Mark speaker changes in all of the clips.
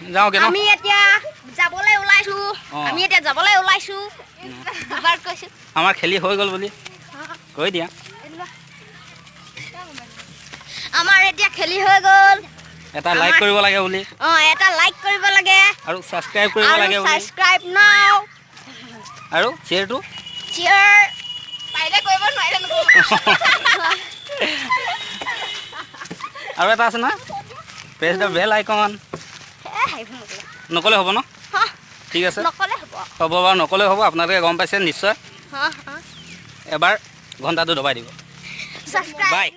Speaker 1: যাওঁ কেন
Speaker 2: আমি এতিয়া যাবলৈ ওলাইছো দুবাৰ কৈছো
Speaker 1: আমাৰ খেলি হৈ গ'ল বুলি কৈ দিয়া
Speaker 2: আমাৰ এতিয়া খেলি হৈ গ'ল
Speaker 1: এটা লাইক কৰিব লাগে বুলি
Speaker 2: এটা লাইক কৰিব লাগে
Speaker 1: আৰু সাবস্ক্ৰাইব কৰিব লাগে বুলি
Speaker 2: সাবস্ক্ৰাইব নাও
Speaker 1: আৰু শ্বেয়াৰটো
Speaker 2: শ্বেয়াৰ পাইলে কৰিব নোৱাৰে
Speaker 1: আৰু এটা আছে না প্ৰেছ দ্য বেল আইকন নকলে হ'ব ন ঠিক আছে
Speaker 2: নকলে
Speaker 1: হ'ব বাৰু নকলে হ'ব আপোনালোকে গম পাইছে নিশ্চয় এবাৰ ঘণ্টাটো দবাই দিব বাই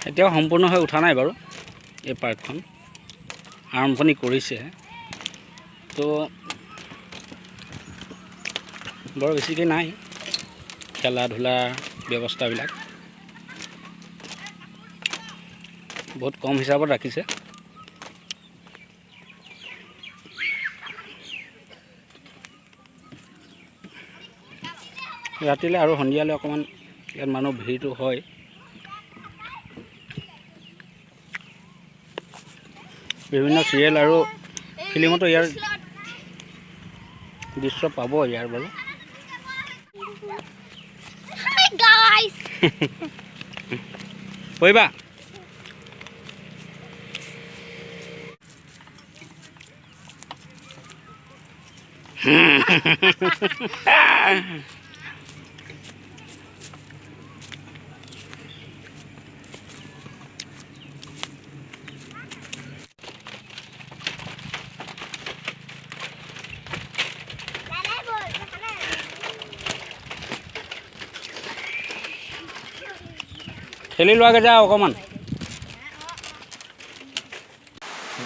Speaker 1: এতিয়াও সম্পূৰ্ণ হৈ উঠা নাই বাৰু এই পাৰ্কখন আৰম্ভণি কৰিছে তো বৰ বেছিকৈ নাই খেলা ধূলা ব্যৱস্থাবিলাক বহুত কম হিচাপত ৰাখিছে ৰাতিলৈ আৰু সন্ধিয়ালৈ অকণমান ইয়াত মানুহ ভিৰটো হয় বিভিন্ন চিৰিয়েল আৰু ফিল্মতো ইয়াৰ দৃশ্য পাব ইয়াৰ বাৰু কৰিবা খেলি লোৱাকৈ যাওঁ অকণমান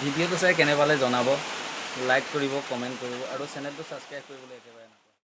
Speaker 1: ভিডিঅ'টো চাই কেনে পালে জনাব লাইক কৰিব কমেণ্ট কৰিব আৰু চেনেলটো ছাবস্ক্ৰাইব কৰিবলৈ একেবাৰে